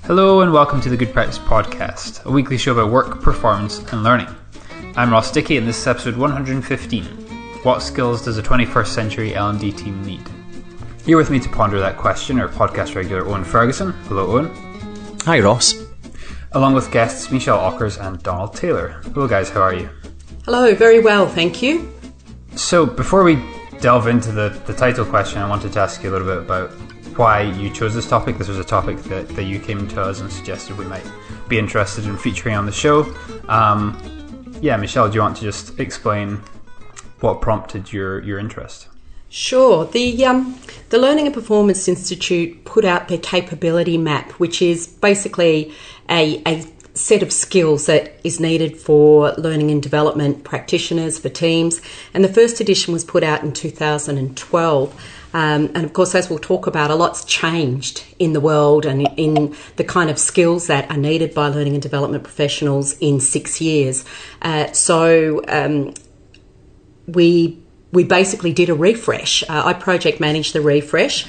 Hello and welcome to the GoodPractice Podcast, a weekly show about work, performance and learning. I'm Dickie and this is episode 115. What skills does a 21st century L&D team need? Here with me to ponder that question are podcast regular Owen Ferguson. Hello Owen. Hi Ross. Along with guests Michelle Ockers and Donald Taylor. Hello guys, how are you? Hello, very well, thank you. So before we delve into the title question, I wanted to ask you a little bit about why you chose this topic. This was a topic that you came to us and suggested we might be interested in featuring on the show. Michelle, do you want to just explain what prompted your interest? Sure. The Learning and Performance Institute put out their capability map, which is basically a set of skills that is needed for learning and development practitioners, for teams. And the first edition was put out in 2012. And of course, as we'll talk about, a lot's changed in the world and in the kind of skills that are needed by learning and development professionals in 6 years. We basically did a refresh. I project managed the refresh.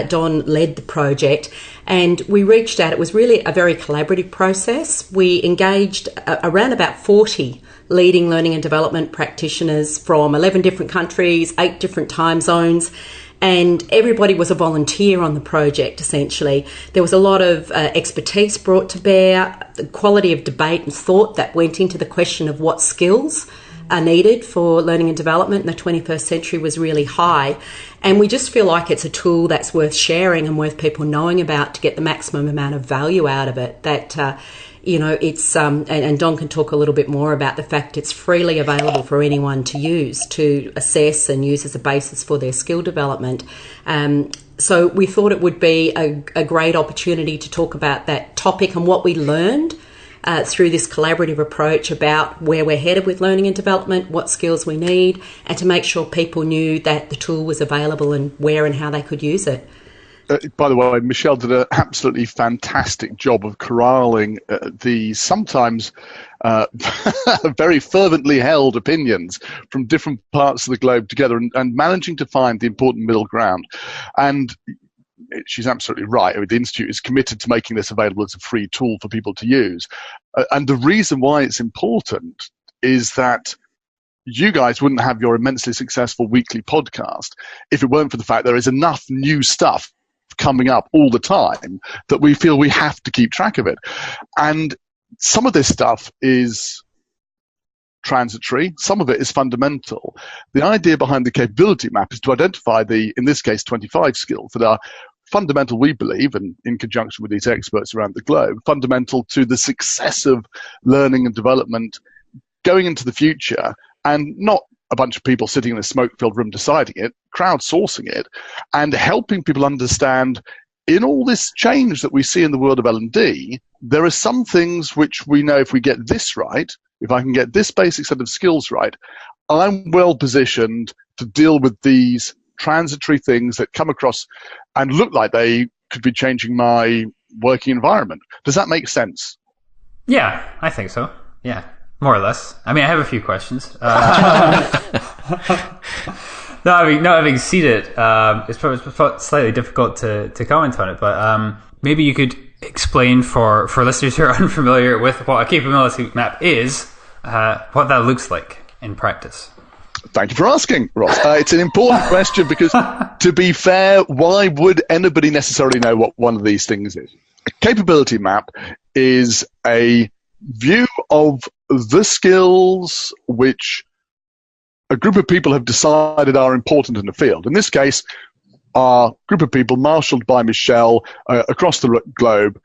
Don led the project. And we reached out. It was really a very collaborative process. We engaged around about 40 leading learning and development practitioners from 11 different countries, 8 different time zones. And everybody was a volunteer on the project, essentially. There was a lot of expertise brought to bear, the quality of debate and thought that went into the question of what skills are needed for learning and development in the 21st century was really high. And we just feel like it's a tool that's worth sharing and worth people knowing about to get the maximum amount of value out of it. That, it's, and Don can talk a little bit more about the fact it's freely available for anyone to use, to assess and use as a basis for their skill development. So we thought it would be a great opportunity to talk about that topic and what we learned through this collaborative approach about where we're headed with learning and development, what skills we need, and to make sure people knew that the tool was available and where and how they could use it. By the way, Michelle did an absolutely fantastic job of corralling the sometimes very fervently held opinions from different parts of the globe together and managing to find the important middle ground. And she's absolutely right. I mean, the Institute is committed to making this available as a free tool for people to use. And the reason why it's important is that you guys wouldn't have your immensely successful weekly podcast if it weren't for the fact there is enough new stuff coming up all the time that we feel we have to keep track of it. And some of this stuff is transitory, some of it is fundamental. The idea behind the capability map is to identify in this case, 25 skills that are fundamental, we believe, and in conjunction with these experts around the globe, fundamental to the success of learning and development going into the future, and not a bunch of people sitting in a smoke-filled room deciding it, crowdsourcing it, and helping people understand in all this change that we see in the world of L&D, there are some things which we know if we get this right, if I can get this basic set of skills right, I'm well positioned to deal with these transitory things that come across and look like they could be changing my working environment. Does that make sense? Yeah, I think so. Yeah, more or less. I mean, I have a few questions. Not having seen it, it's probably slightly difficult to comment on it, but maybe you could explain for listeners who are unfamiliar with what a capability map is, what that looks like in practice. Thank you for asking, Ross. It's an important question because, to be fair, why would anybody necessarily know what one of these things is? A capability map is a view of the skills which a group of people have decided are important in the field. In this case, our group of people, marshaled by Michelle across the globe,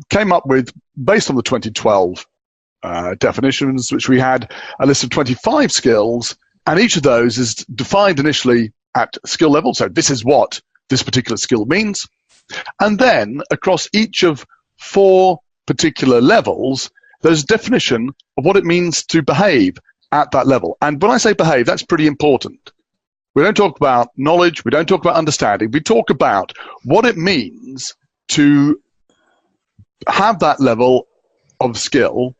came up with, based on the 2012 definitions, which we had a list of 25 skills, and each of those is defined initially at skill level. So this is what this particular skill means. And then across each of 4 particular levels, there's a definition of what it means to behave at that level. And when I say behave, that's pretty important. We don't talk about knowledge, we don't talk about understanding, we talk about what it means to have that level of skill.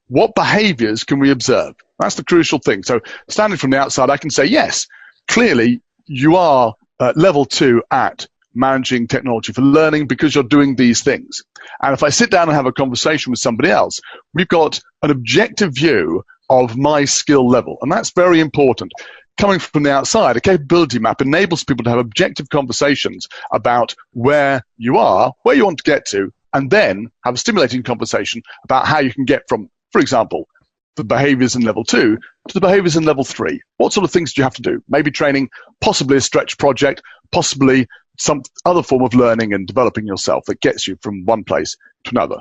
What behaviors can we observe? That's the crucial thing. So standing from the outside, I can say, yes, clearly you are level 2 at managing technology for learning because you're doing these things. And if I sit down and have a conversation with somebody else, we've got an objective view of my skill level. And that's very important. Coming from the outside, a capability map enables people to have objective conversations about where you are, where you want to get to, and then have a stimulating conversation about how you can get from, for example, the behaviors in level 2 to the behaviors in level 3. What sort of things do you have to do? Maybe training, possibly a stretch project, possibly some other form of learning and developing yourself that gets you from one place to another.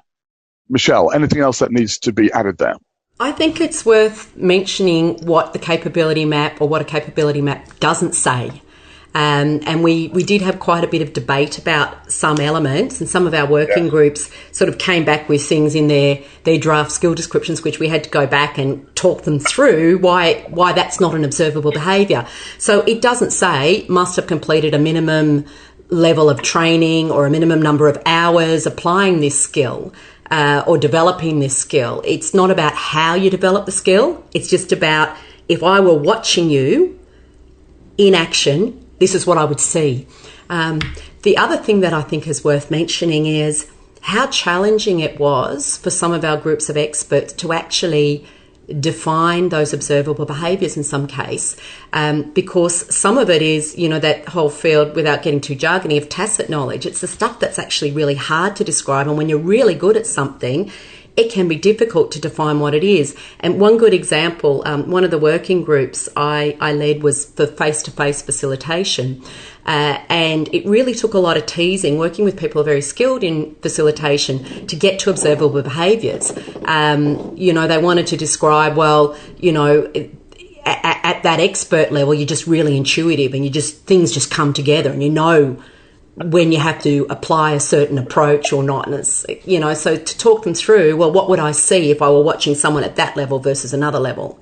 Michelle, anything else that needs to be added there? I think it's worth mentioning what the capability map or what a capability map doesn't say. And we did have quite a bit of debate about some elements, and some of our working groups sort of came back with things in their draft skill descriptions, which we had to go back and talk them through why that's not an observable behaviour. So it doesn't say must have completed a minimum level of training or a minimum number of hours applying this skill. Or developing this skill. It's not about how you develop the skill. It's just about, if I were watching you in action, this is what I would see. The other thing that I think is worth mentioning is how challenging it was for some of our groups of experts to actually define those observable behaviours in some case, because some of it is, that whole field, without getting too jargony, of tacit knowledge. It's the stuff that's actually really hard to describe, and when you're really good at something, it can be difficult to define what it is. And one good example, one of the working groups I led was for face-to-face facilitation. And it really took a lot of teasing, working with people very skilled in facilitation to get to observable behaviours. They wanted to describe, at that expert level, you're just really intuitive and things just come together, and when you have to apply a certain approach or not. And it's, so to talk them through, well, what would I see if I were watching someone at that level versus another level?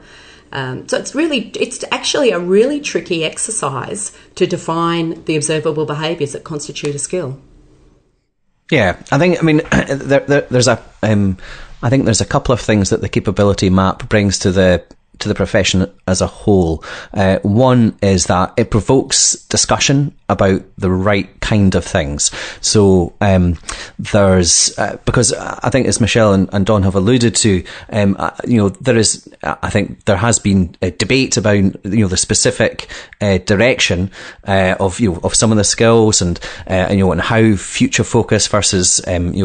So it's actually a really tricky exercise to define the observable behaviours that constitute a skill. Yeah, I think there's a couple of things that the capability map brings to the profession as a whole. One is that it provokes discussion about the right kind of things. So there's because I think, as Michelle and Don have alluded to, there has been a debate about the specific direction of some of the skills, and how future focus versus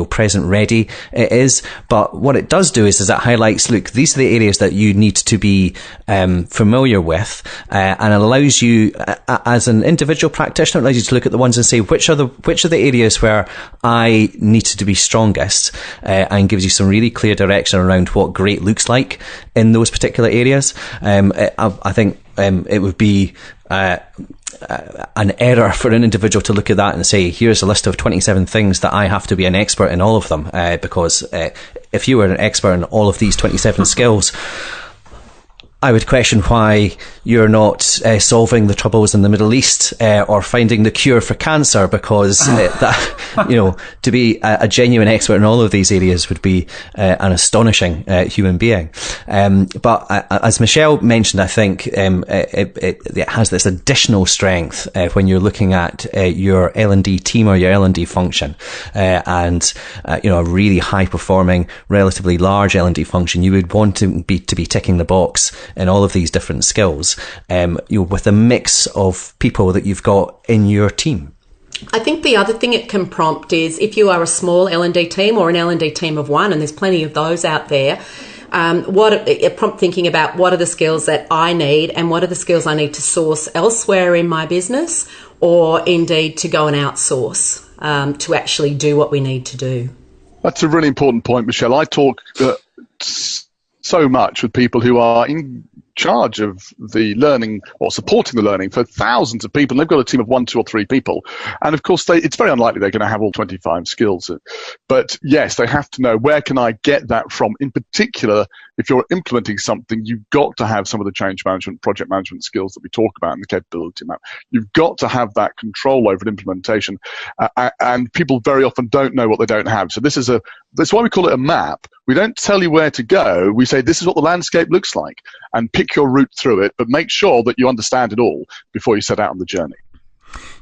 present ready it is. But what it does do is it highlights, look, these are the areas that you need to be familiar with, and allows you as an individual practitioner, it allows you to look at the ones and say which are the areas where I need to be strongest, and gives you some really clear direction around what great looks like in those particular areas. I think it would be an error for an individual to look at that and say, here's a list of 27 things that I have to be an expert in all of them, because if you were an expert in all of these 27 skills, I would question why you're not solving the troubles in the Middle East or finding the cure for cancer, because to be a genuine expert in all of these areas would be an astonishing human being. But as Michelle mentioned, I think it has this additional strength when you're looking at your L&D team or your L&D function, and a really high performing, relatively large L&D function. You would want to be ticking the box in all of these different skills, with a mix of people that you've got in your team. I think the other thing it can prompt is, if you are a small L&D team or an L&D team of one, and there's plenty of those out there, prompt thinking about what are the skills that I need and what are the skills I need to source elsewhere in my business, or indeed to go and outsource to actually do what we need to do. That's a really important point, Michelle. I talk so much with people who are in charge of the learning or supporting the learning for thousands of people. And they've got a team of 1, 2 or 3 people. And of course, it's very unlikely they're going to have all 25 skills. But yes, they have to know, where can I get that from? In particular, if you're implementing something, you've got to have some of the change management, project management skills that we talk about in the capability map. You've got to have that control over implementation. And people very often don't know what they don't have. So that's why we call it a map. We don't tell you where to go. We say, this is what the landscape looks like, and pick your route through it, but make sure that you understand it all before you set out on the journey.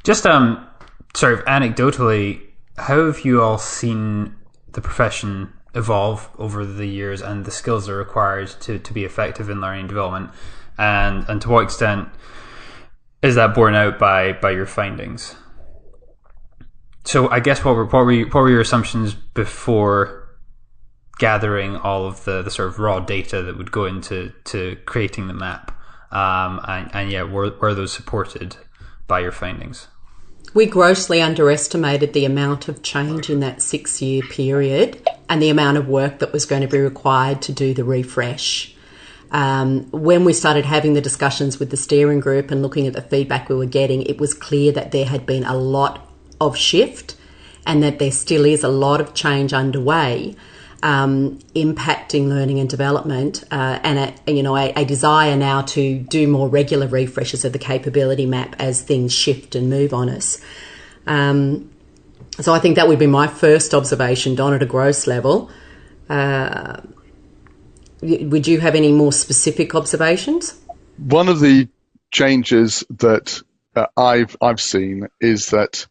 Just sort of anecdotally, how have you all seen the profession evolve over the years and the skills that are required to be effective in learning and development, and to what extent is that borne out by your findings? So I guess what were your assumptions before gathering all of the sort of raw data that would go into creating the map, and were those supported by your findings? We grossly underestimated the amount of change in that 6-year period and the amount of work that was going to be required to do the refresh. When we started having the discussions with the steering group and looking at the feedback we were getting, it was clear that there had been a lot of shift and that there still is a lot of change underway, impacting learning and development, and a desire now to do more regular refreshes of the capability map as things shift and move on us. So I think that would be my first observation, Don, at a gross level. Would you have any more specific observations? One of the changes that I've seen is that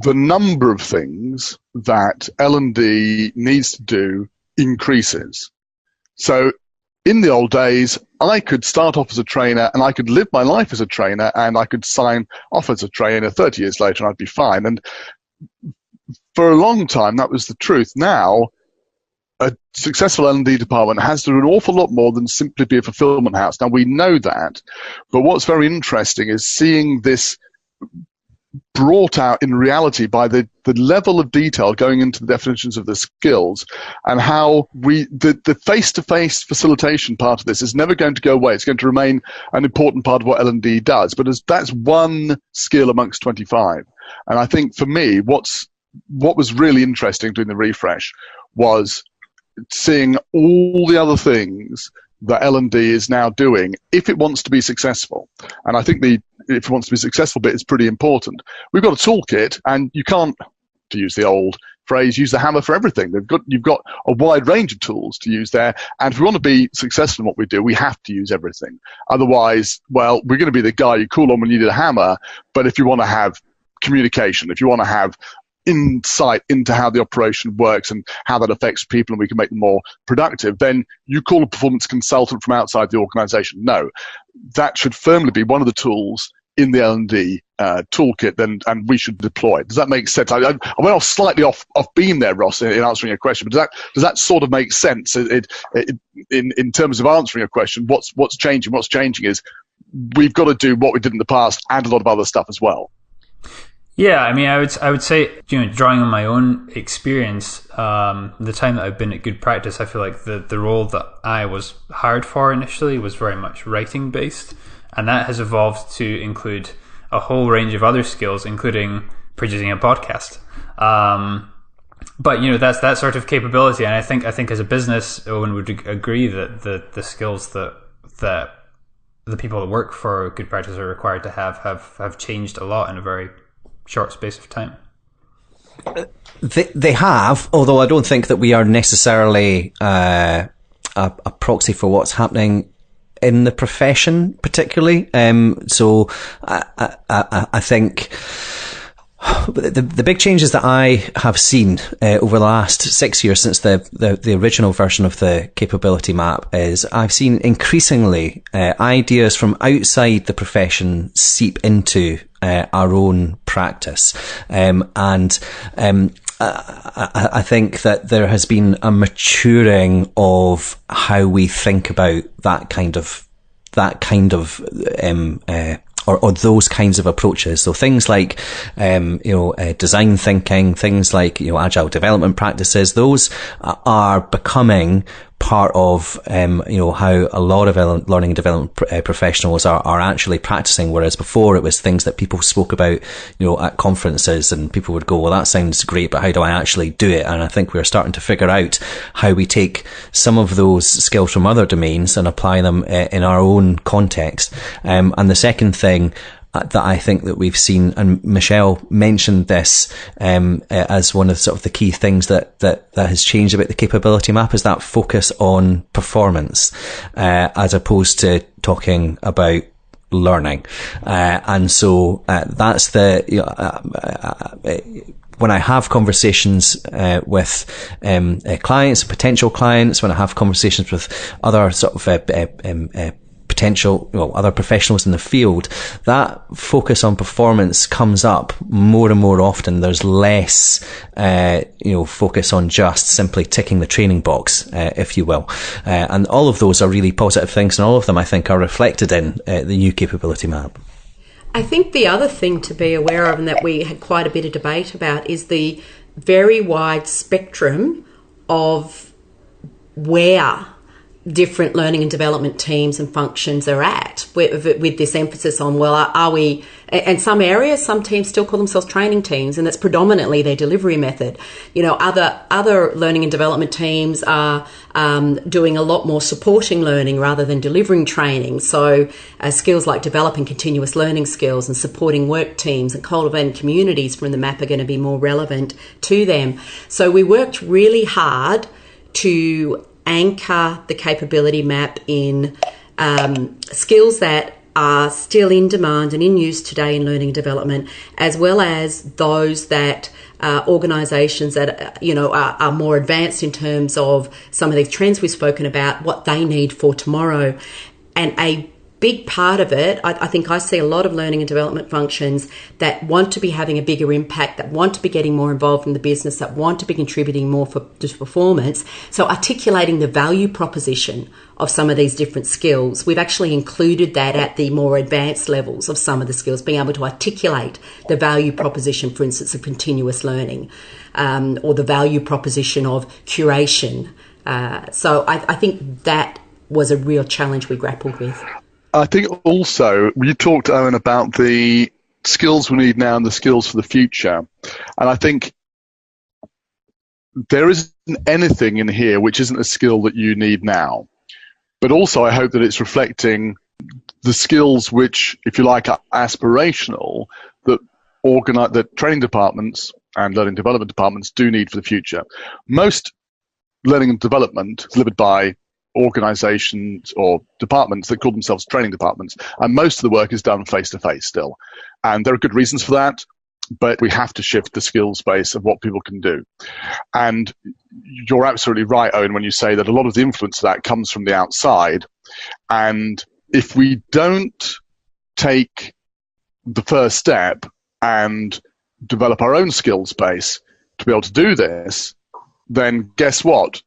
the number of things that L&D needs to do increases. So in the old days, I could start off as a trainer and I could live my life as a trainer and I could sign off as a trainer 30 years later and I'd be fine. And for a long time, that was the truth. Now, a successful L&D department has to do an awful lot more than simply be a fulfillment house. Now, we know that, but what's very interesting is seeing this brought out in reality by the level of detail going into the definitions of the skills, and how the face-to-face facilitation part of this is never going to go away. It's going to remain an important part of what L&D does, but that's one skill amongst 25. And I think for me, what was really interesting doing the refresh was seeing all the other things that L&D is now doing if it wants to be successful. And I think if it wants to be successful bit is pretty important. We've got a toolkit, and you can't, to use the old phrase, use the hammer for everything. You've got a wide range of tools to use there. And if we want to be successful in what we do, we have to use everything. Otherwise, well, we're going to be the guy you call on when you need a hammer. But if you want to have communication, if you want to have insight into how the operation works and how that affects people and we can make them more productive, then you call a performance consultant from outside the organization. No, that should firmly be one of the tools in the L&D toolkit, and we should deploy it. Does that make sense? I went off slightly off beam there, Ross, in answering your question, but does that sort of make sense? In terms of answering your question, what's changing? What's changing is we've got to do what we did in the past and a lot of other stuff as well. Yeah, I mean, I would say, drawing on my own experience, the time that I've been at GoodPractice, I feel like the role that I was hired for initially was very much writing based, and that has evolved to include a whole range of other skills, including producing a podcast. But that's that sort of capability, and I think as a business, Owen would agree that the skills that the people that work for GoodPractice are required to have changed a lot in a very short space of time. They have, although I don't think that we are necessarily a proxy for what's happening in the profession, particularly. So I think the big changes that I have seen over the last 6 years since the original version of the capability map is I've seen increasingly ideas from outside the profession seep into our own practice, and I think that there has been a maturing of how we think about that kind of or those kinds of approaches. So things like, design thinking, things like, agile development practices, those are becoming part of, how a lot of learning and development professionals are actually practicing. Whereas before it was things that people spoke about, at conferences, and people would go, well, that sounds great, but how do I actually do it? And I think we're starting to figure out how we take some of those skills from other domains and apply them in our own context. And the second thing that I think that we've seen, and Michelle mentioned this as one of sort of the key things that has changed about the capability map, is that focus on performance, as opposed to talking about learning. And so that's when I have conversations with clients, potential clients, when I have conversations with other sort of other professionals in the field, that focus on performance comes up more and more often. There's less, focus on just simply ticking the training box, if you will. And all of those are really positive things, and all of them, I think, are reflected in the new capability map. I think the other thing to be aware of, and that we had quite a bit of debate about, is the very wide spectrum of where different learning and development teams and functions are at, with this emphasis on, well, are we, and some areas, some teams still call themselves training teams, and that's predominantly their delivery method. Other learning and development teams are doing a lot more supporting learning rather than delivering training. So skills like developing continuous learning skills and supporting work teams and cultivating communities from the map are going to be more relevant to them. So we worked really hard to anchor the capability map in skills that are still in demand and in use today in learning and development, as well as those that organisations that are more advanced in terms of some of these trends we've spoken about, what they need for tomorrow. And a big part of it, I think I see a lot of learning and development functions that want to be having a bigger impact, that want to be getting more involved in the business, that want to be contributing more to performance. So articulating the value proposition of some of these different skills, we've actually included that at the more advanced levels of some of the skills, being able to articulate the value proposition, for instance, of continuous learning, or the value proposition of curation. So I think that was a real challenge we grappled with. I think also, you talked, Owen, about the skills we need now and the skills for the future. And I think there isn't anything in here which isn't a skill that you need now. But also, I hope that it's reflecting the skills which, if you like, are aspirational, that training departments and learning development departments do need for the future. Most learning and development is delivered by organizations or departments that call themselves training departments, and most of the work is done face-to-face still. And there are good reasons for that, but we have to shift the skills base of what people can do. And you're absolutely right, Owen, when you say that a lot of the influence of that comes from the outside. And if we don't take the first step and develop our own skills base to be able to do this, then guess what?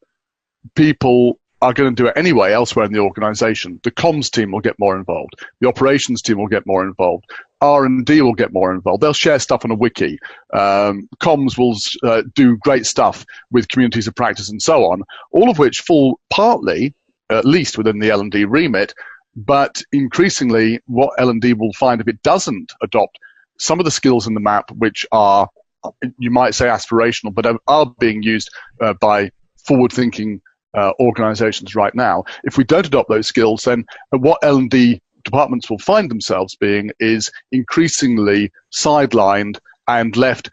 People are going to do it anyway elsewhere in the organization. The comms team will get more involved. The operations team will get more involved. R&D will get more involved. They'll share stuff on a wiki. Comms will do great stuff with communities of practice and so on, all of which fall partly, at least within the L&D remit, but increasingly what L&D will find if it doesn't adopt some of the skills in the map, which are, you might say, aspirational, but are being used by forward-thinking organizations right now. If we don't adopt those skills, then what L&D departments will find themselves being is increasingly sidelined and left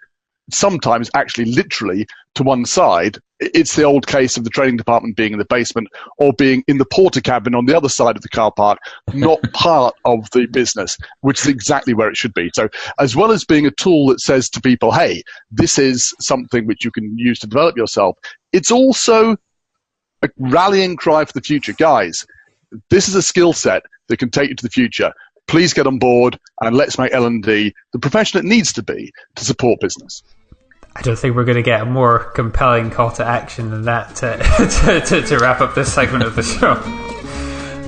sometimes actually literally to one side. It's the old case of the training department being in the basement or being in the porter cabin on the other side of the car park, not part of the business, which is exactly where it should be. So as well as being a tool that says to people, hey, this is something which you can use to develop yourself, it's also a rallying cry for the future. Guys, this is a skill set that can take you to the future. Please get on board and let's make L&D the profession it needs to be to support business. I don't think we're going to get a more compelling call to action than that to wrap up this segment of the show.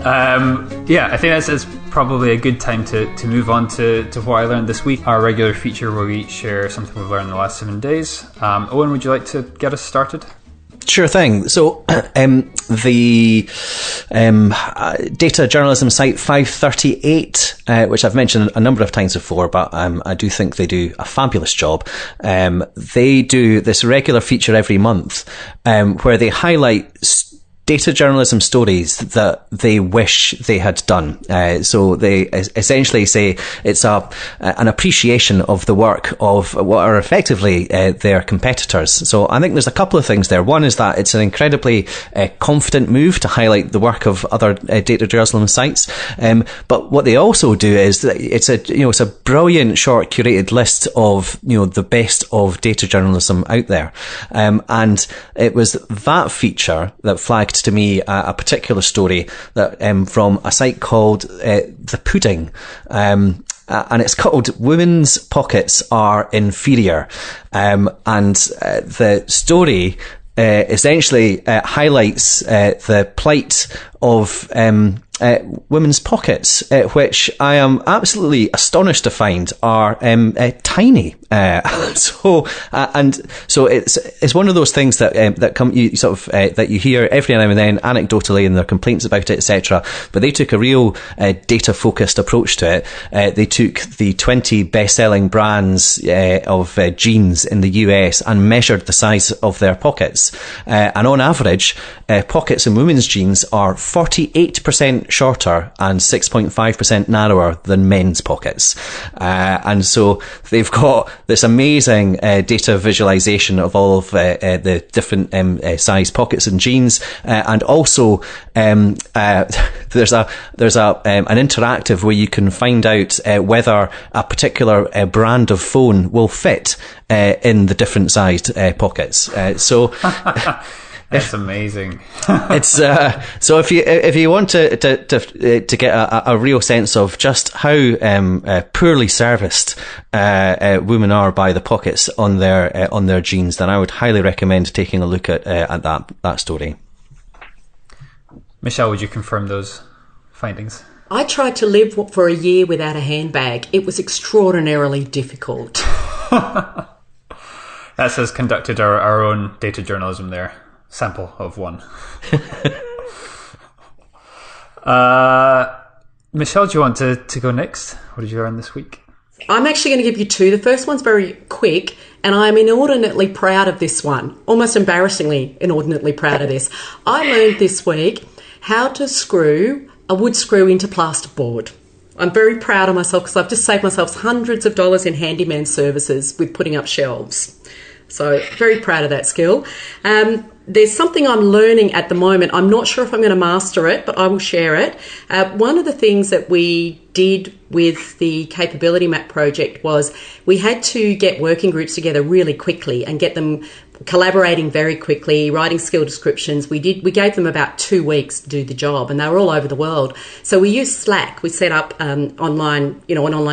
I think that's probably a good time to move on to what I learned this week, our regular feature where we each share something we've learned in the last 7 days. Owen, would you like to get us started? Sure thing. So the data journalism site 538, which I've mentioned a number of times before, but I do think they do a fabulous job. They do this regular feature every month where they highlight data journalism stories that they wish they had done. So they essentially say it's an appreciation of the work of what are effectively their competitors. So I think there's a couple of things there. One is that it's an incredibly confident move to highlight the work of other data journalism sites. But what they also do is that it's a brilliant short curated list of the best of data journalism out there. And it was that feature that flagged to me a particular story that from a site called The Pudding. And it's called Women's Pockets Are Inferior. And the story essentially highlights the plight of women's pockets, which I am absolutely astonished to find are tiny. So it's one of those things that come that you hear every now and then anecdotally, and there are complaints about it, etc. But they took a real data focused approach to it. They took the 20 best-selling brands of jeans in the US and measured the size of their pockets. And on average, pockets in women's jeans are 48% shorter and 6.5% narrower than men's pockets. And so they've got this amazing data visualization of all of the different size pockets in jeans, and also there's an interactive where you can find out whether a particular brand of phone will fit in the different sized pockets. That's amazing. It's so if you want to get a real sense of just how poorly serviced women are by the pockets on their jeans, then I would highly recommend taking a look at that story. Michelle, would you confirm those findings? I tried to live for a year without a handbag. It was extraordinarily difficult. That says conducted our own data journalism there. Sample of one. Michelle, do you want to go next? What did you learn this week? I'm actually going to give you two. The first one's very quick, and I'm inordinately proud of this one. Almost embarrassingly inordinately proud of this. I learned this week how to screw a wood screw into plasterboard. I'm very proud of myself because I've just saved myself hundreds of dollars in handyman services with putting up shelves. So very proud of that skill. There's something I'm learning at the moment. I'm not sure if I'm going to master it, but I will share it. One of the things that we did with the Capability Map project was we had to get working groups together really quickly and get them collaborating very quickly, writing skill descriptions. We gave them about 2 weeks to do the job, and they were all over the world. So we used Slack. We set up an online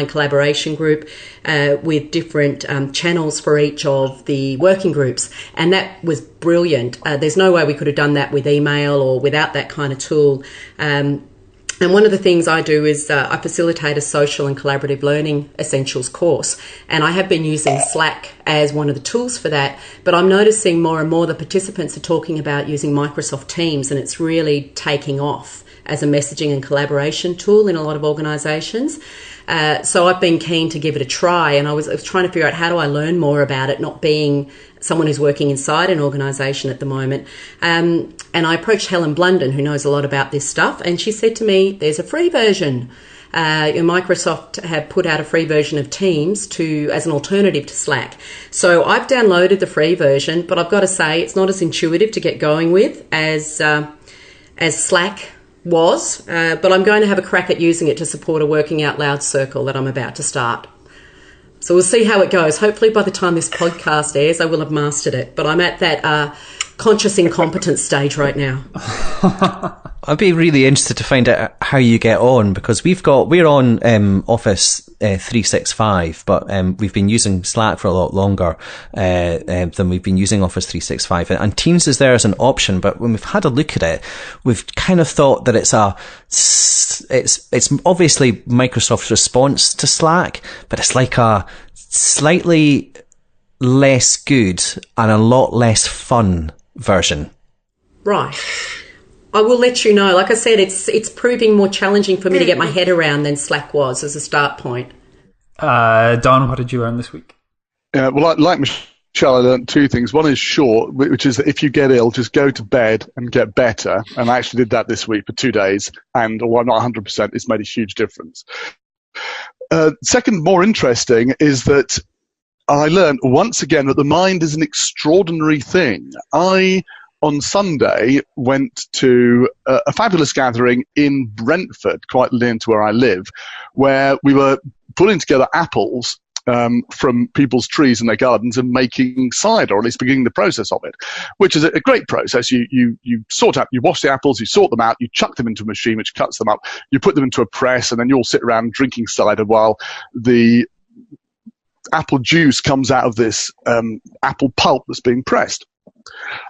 collaboration group with different channels for each of the working groups, and that was brilliant. There's no way we could have done that with email or without that kind of tool. And one of the things I do is I facilitate a social and collaborative learning essentials course. And I have been using Slack as one of the tools for that. But I'm noticing more and more the participants are talking about using Microsoft Teams, and it's really taking off as a messaging and collaboration tool in a lot of organisations. So I've been keen to give it a try, and I was trying to figure out how do I learn more about it, not being someone who's working inside an organisation at the moment. And I approached Helen Blunden, who knows a lot about this stuff, and she said to me, there's a free version. Microsoft have put out a free version of Teams as an alternative to Slack. So I've downloaded the free version, but I've got to say it's not as intuitive to get going with as Slack was, but I'm going to have a crack at using it to support a Working Out Loud circle that I'm about to start. So we'll see how it goes. Hopefully by the time this podcast airs, I will have mastered it, but I'm at that conscious incompetence stage right now. I'd be really interested to find out how you get on, because we're on Office 365, but we've been using Slack for a lot longer than we've been using Office 365, and Teams is there as an option. But when we've had a look at it, we've kind of thought that it's obviously Microsoft's response to Slack, but it's like a slightly less good and a lot less fun version. Right. I will let you know. Like I said, it's proving more challenging for me to get my head around than Slack was as a start point. Don, what did you learn this week? Well, like Michelle, Michelle, I learned two things. One is short, which is that if you get ill, just go to bed and get better. And I actually did that this week for 2 days. And although I'm not 100%, it's made a huge difference. Second, more interesting, is that I learned once again that the mind is an extraordinary thing. On Sunday, went to a fabulous gathering in Brentford, quite near to where I live, where we were pulling together apples from people's trees in their gardens and making cider, or at least beginning the process of it, which is a great process. You sort out, you wash the apples, you sort them out, you chuck them into a machine which cuts them up, you put them into a press, and then you all sit around drinking cider while the apple juice comes out of this apple pulp that's being pressed.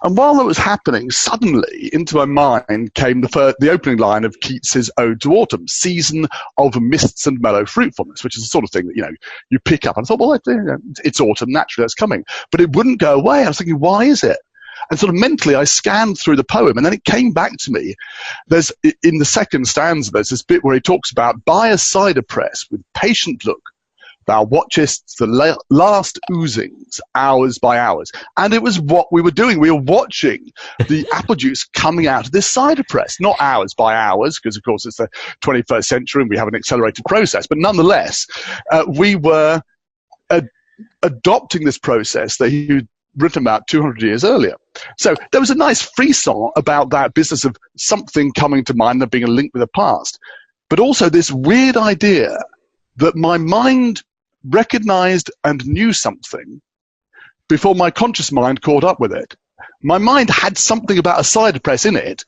And while that was happening, suddenly into my mind came the opening line of Keats's Ode to Autumn, season of mists and mellow fruitfulness, which is the sort of thing that, you pick up. And I thought, well, it's autumn, naturally, that's coming. But it wouldn't go away. I was thinking, why is it? And sort of mentally, I scanned through the poem, and then it came back to me. In the second stanza, there's this bit where he talks about, by a cider press with patient look, thou watchest the last oozings, hours by hours. And it was what we were doing. We were watching the apple juice coming out of this cider press, not hours by hours, because, of course, it's the 21st century and we have an accelerated process. But nonetheless, we were adopting this process that he'd written about 200 years earlier. So there was a nice frisson about that business of something coming to mind and being a link with the past. But also this weird idea that my mind recognized and knew something before my conscious mind caught up with it. My mind had something about a cider press in it,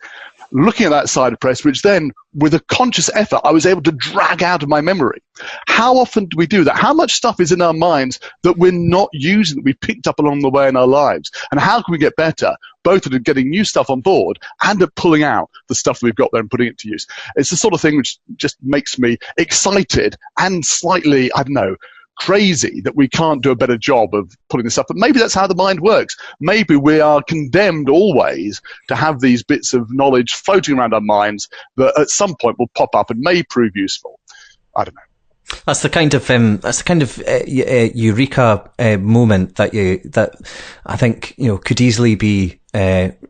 looking at that cider press, which then, with a conscious effort, I was able to drag out of my memory. How often do we do that? How much stuff is in our minds that we're not using, that we picked up along the way in our lives? And how can we get better, both at getting new stuff on board and at pulling out the stuff that we've got there and putting it to use? It's the sort of thing which just makes me excited and slightly, crazy that we can't do a better job of pulling this up. But maybe that's how the mind works. Maybe we are condemned always to have these bits of knowledge floating around our minds that at some point will pop up and may prove useful. I don't know. That's the kind of eureka moment that I think could easily be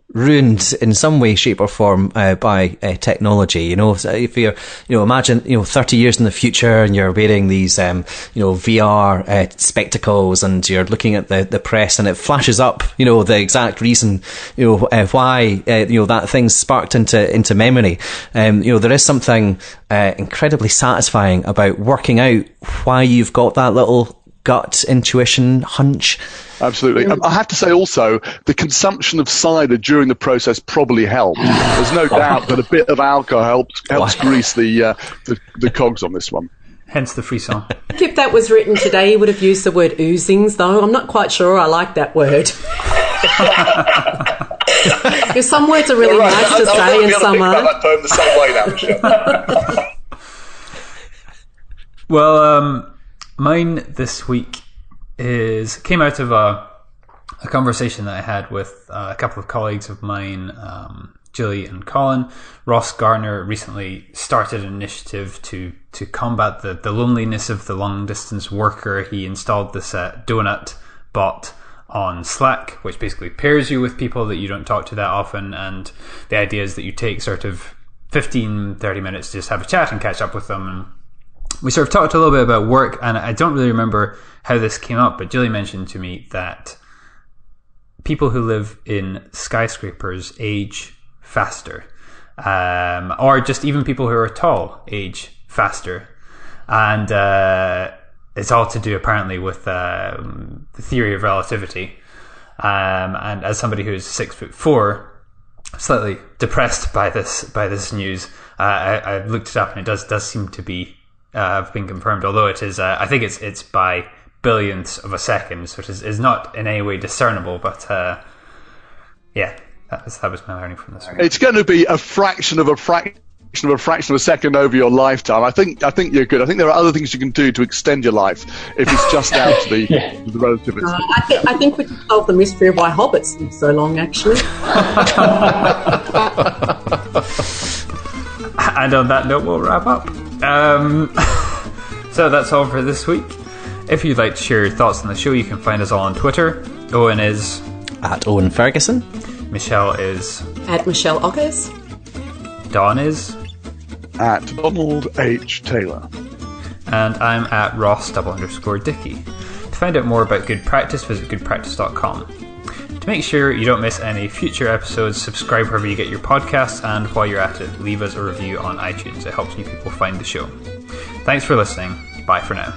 ruined in some way, shape, or form by technology. So if you're imagine 30 years in the future and you're wearing these VR spectacles and you're looking at the press and it flashes up the exact reason why that thing sparked into memory. There is something incredibly satisfying about working out why you've got that little gut intuition hunch. Absolutely. I have to say also, the consumption of cider during the process probably helped. There's no doubt that a bit of alcohol helps grease the cogs on this one. Hence the frisson. If that was written today, he would have used the word oozings, though. I'm not quite sure I like that word. Because some words are really nice to say and some aren't. That poem the same way now, Michelle. Well, mine this week came out of a conversation that I had with a couple of colleagues of mine, Julie and Colin. Ross Garner recently started an initiative to combat the loneliness of the long-distance worker. He installed this Donut bot on Slack, which basically pairs you with people that you don't talk to that often, and the idea is that you take sort of 15-30 minutes to just have a chat and catch up with them. And we sort of talked a little bit about work, and I don't really remember how this came up, but Julie mentioned to me that people who live in skyscrapers age faster, or just even people who are tall age faster. And it's all to do apparently with the theory of relativity. And as somebody who's 6'4", slightly depressed by this news, I looked it up, and it does seem to be have been confirmed, although it is I think it's by billionths of a second, so it is not in any way discernible, but that was my learning from this. It's going to be a fraction of a second over your lifetime. I think you're good. I think there are other things you can do to extend your life if it's just out to the relativity. I think we can solve the mystery of why hobbits live so long, actually. And on that note, we'll wrap up. So that's all for this week. If you'd like to share your thoughts on the show, you can find us all on Twitter Owen is at Owen Ferguson. Michelle is At Michelle Ockers. Don is At Donald H. Taylor. and I'm at Ross_Dickie. To find out more about Good Practice, visit goodpractice.com. To make sure you don't miss any future episodes, subscribe wherever you get your podcasts, and while you're at it, leave us a review on iTunes. It helps new people find the show. Thanks for listening. Bye for now.